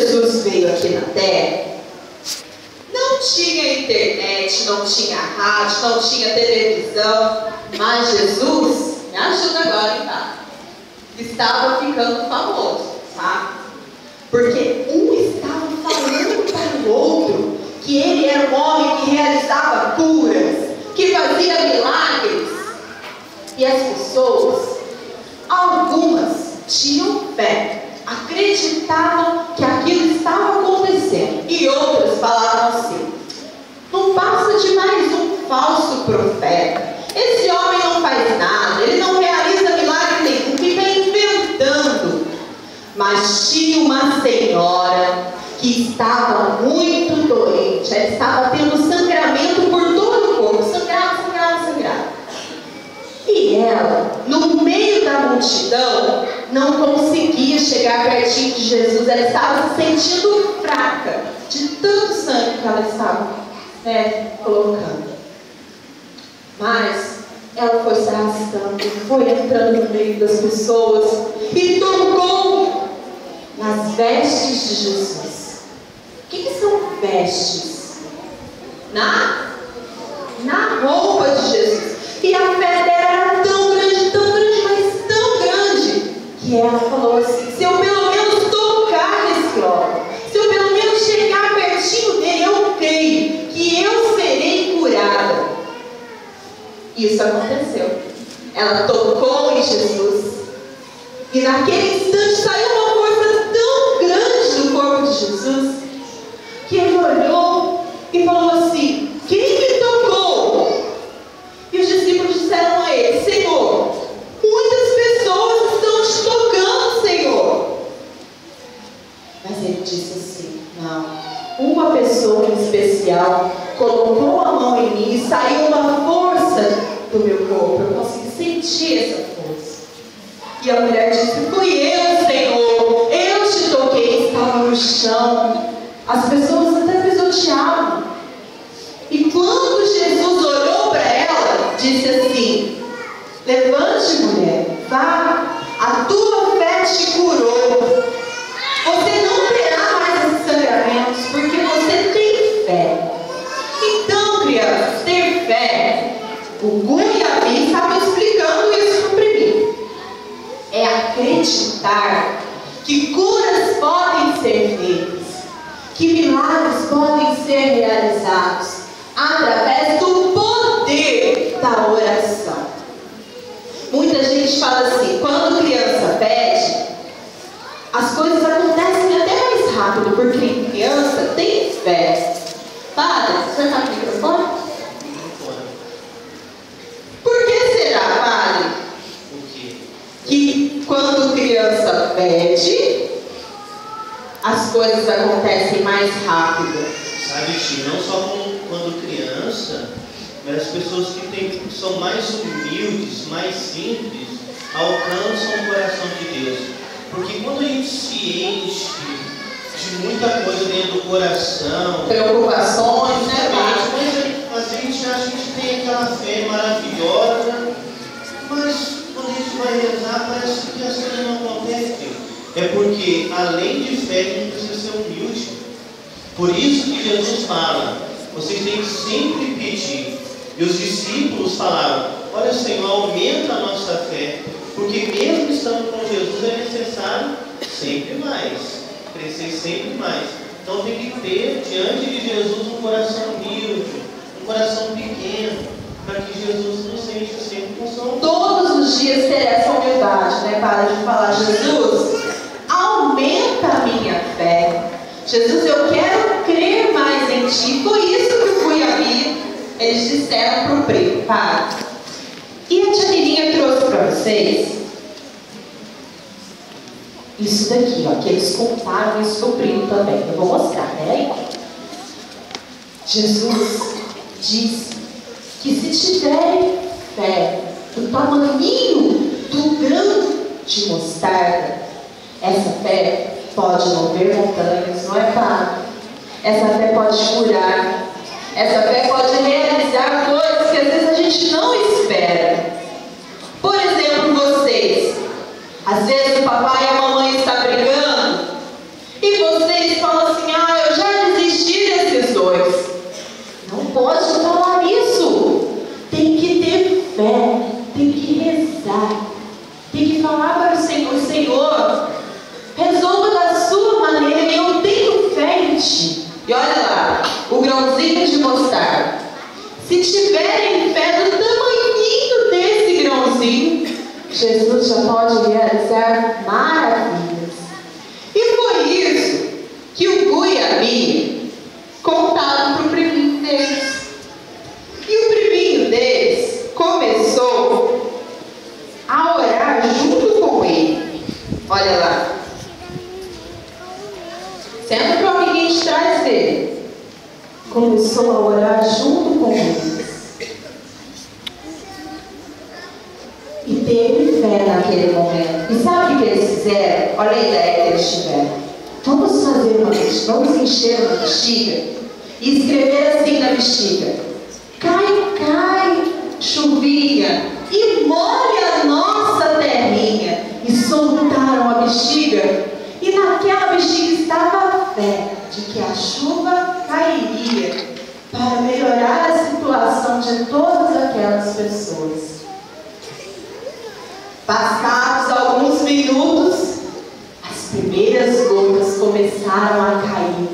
Jesus veio aqui na Terra, não tinha internet, não tinha rádio, não tinha televisão, mas Jesus, me ajuda agora, hein, tá? Estava ficando famoso, tá? Porque um estava falando para o outro que ele era um homem que realizava curas, que fazia milagres. E as pessoas, algumas tinham fé, acreditavam que aquilo estava acontecendo, e outras falavam assim: não passa de mais um falso profeta, esse homem não faz nada, ele não realiza milagre nenhum, fica inventando. Mas tinha uma senhora que estava muito doente, ela estava tendo sangramento por todo o corpo, sangrava. E ela, no meio da multidão, não conseguia chegar pertinho de Jesus. Ela estava se sentindo fraca de tanto sangue que ela estava colocando. Mas ela foi se arrastando, foi entrando no meio das pessoas e tocou nas vestes de Jesus. O que são vestes? Na roupa de Jesus. E a fé dela era tão grande, mas tão grande, que ela falou assim: se eu pelo menos tocar nesse óleo, se eu pelo menos chegar pertinho dele, eu creio que eu serei curada. Isso aconteceu. Ela tocou em Jesus, e naquele instante saiu uma força tão grande do corpo de Jesus, que ele olhou e falou assim: quem me tocou? E os discípulos disseram a ele: Senhor, muitas pessoas estão te tocando, Senhor. Mas ele disse assim: não, uma pessoa em especial colocou a mão em mim e saiu uma força do meu corpo. Eu consegui sentir essa força. E a mulher disse: fui eu, Senhor, eu te toquei. Estava no chão, as pessoas até pisoteavam. E quando Jesus olhou para ela, disse assim: levante, mulher, vá, a tua fé te curou. Você não terá mais esses sangramentos, porque você tem fé. Então, crianças, ter fé, o Guiabi estava explicando isso para mim. É acreditar que curas podem ser feitas, que milagres podem ser realizados através do poder da oração. Muita gente fala assim: quando criança pede, as coisas acontecem até mais rápido, porque criança tem fé. Padre, você está no microfone? Por que será, padre? Que quando criança pede, as coisas acontecem mais rápido? Sabe, Ti, não só quando criança, mas as pessoas que são mais humildes, mais simples, alcançam o coração de Deus. Porque quando a gente se enche de muita coisa dentro do coração, preocupações, né, mas a gente acha que tem aquela fé maravilhosa, mas quando a gente vai rezar, parece que as coisas não acontecem. É porque, além de fé, a gente precisa ser humilde. Por isso que Jesus fala: vocês têm que sempre pedir. E os discípulos falaram: olha, Senhor, aumenta a nossa fé, porque mesmo estando com Jesus é necessário sempre mais, crescer sempre mais. Então tem que ter diante de Jesus um coração humilde, um coração pequeno, para que Jesus nos enche sempre com sua. Todos os dias ter essa humildade, né? Para de falar: Jesus, aumenta a minha fé. Jesus, eu quero crer mais em Ti. Foi isso que o Guiabi, eles disseram para o primo, padre. E a tia Mirinha trouxe para vocês isso daqui, ó, que eles contaram isso para o primo também. Eu vou mostrar, né? Jesus disse que se tiverem fé do tamanho do grão de mostarda, essa fé pode mover montanhas, não é, padre? Essa fé pode curar. Essa fé pode realizar coisas que às vezes a gente não espera. Por exemplo, vocês. Às vezes o papai e a mamãe estão brigando e vocês grãozinho de mostarda. Se tiverem fé do tamanhinho desse grãozinho, Jesus já pode realizar maravilhas. E foi isso que o Gu e a Bia contaram para o priminho deles. E o priminho deles começou a orar junto com ele. Olha lá. Senta para o amiguinho de trás dele. Começou a orar junto com eles. E teve fé naquele momento. E sabe o que eles fizeram? Olha a ideia que eles tiveram. Vamos encher uma bexiga e escrever assim na bexiga: cai, cai, chuvinha, e molhe a nossa terrinha. E soltaram a bexiga, e naquela bexiga estava a fé de que a chuva cairia para melhorar a situação de todas aquelas pessoas. Passados alguns minutos, as primeiras gotas começaram a cair.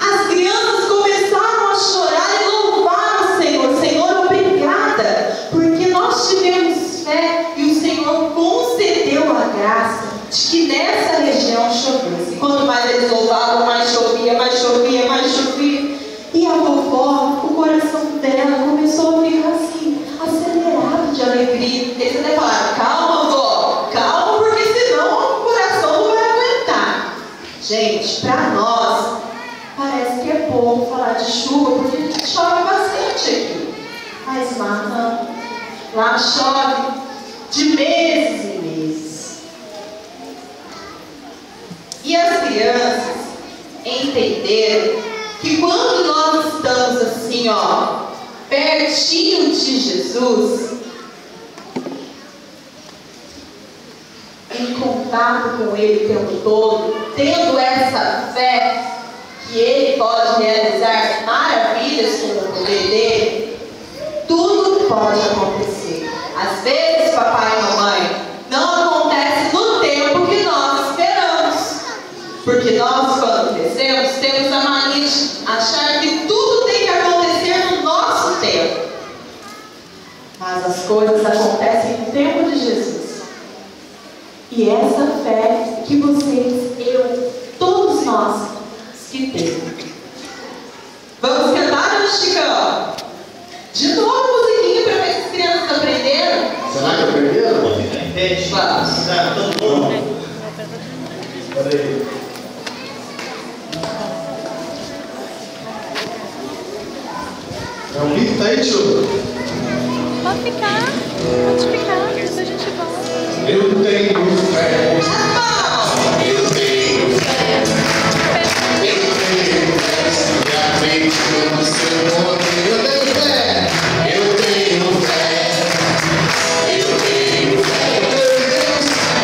As crianças começaram a chorar e louvar o Senhor. Senhor, obrigada, porque nós tivemos fé e o Senhor concedeu a graça de que nessa região chovesse. Quanto mais eles louvavam, mais chovia, mais chovia, mais chovia. E a vovó, o coração dela começou a ficar assim, acelerado de alegria. Eles até falaram: calma, vó, calma, porque senão o coração não vai aguentar. Gente, para nós, parece que é pouco falar de chuva, porque chove bastante aqui. Mas lá não. Lá chove de meses e meses. E as crianças entenderam que quando nós estamos assim, ó, pertinho de Jesus, em contato com Ele o tempo todo, tendo essa fé que Ele pode realizar maravilhas com o poder dele, tudo pode acontecer. Às vezes, papai e mamãe, não acontece no tempo que nós esperamos, porque nós, quando crescemos, temos a mania de achar que tudo tem que acontecer no nosso tempo. Mas as coisas acontecem no tempo de Jesus. E essa fé que vocês, eu, todos nós que temos. Vamos cantar, Chicão? De novo, musiquinha para ver se as crianças aprenderam. Será que aprenderam? Vou ficar em pé. Vamos. Tá, todo mundo. Espera aí. É um livro, tá aí, tio? Pode ficar, depois a gente volta. Eu tenho fé. Eu tenho fé. E acredito no seu poder. Eu tenho fé. Eu tenho fé. Eu tenho fé.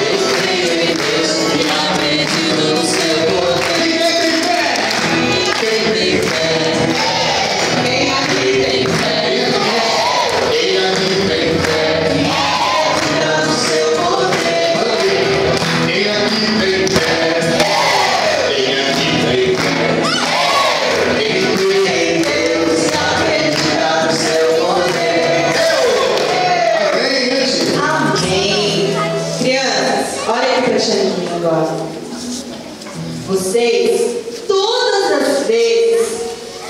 Eu creio em Deus. E acredito no seu poder. Quem tem fé? Quem aqui tem fé? Quem aqui tem fé? No seu poder. Quem aqui tem fé? Quem aqui tem fé? Quem crê em Deus e acredita no seu poder. Amém. Crianças, olhem para a Xandinha agora. Vocês, todas as vezes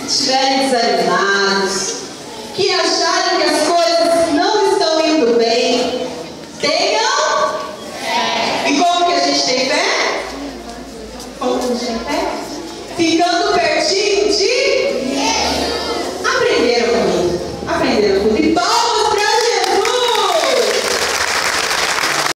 que estiverem desanimados, que acharem que as coisas não estão indo bem, tenham fé. E como que a gente tem fé? Como que a gente tem fé? Ficando pertinho de... Aprenderam comigo. E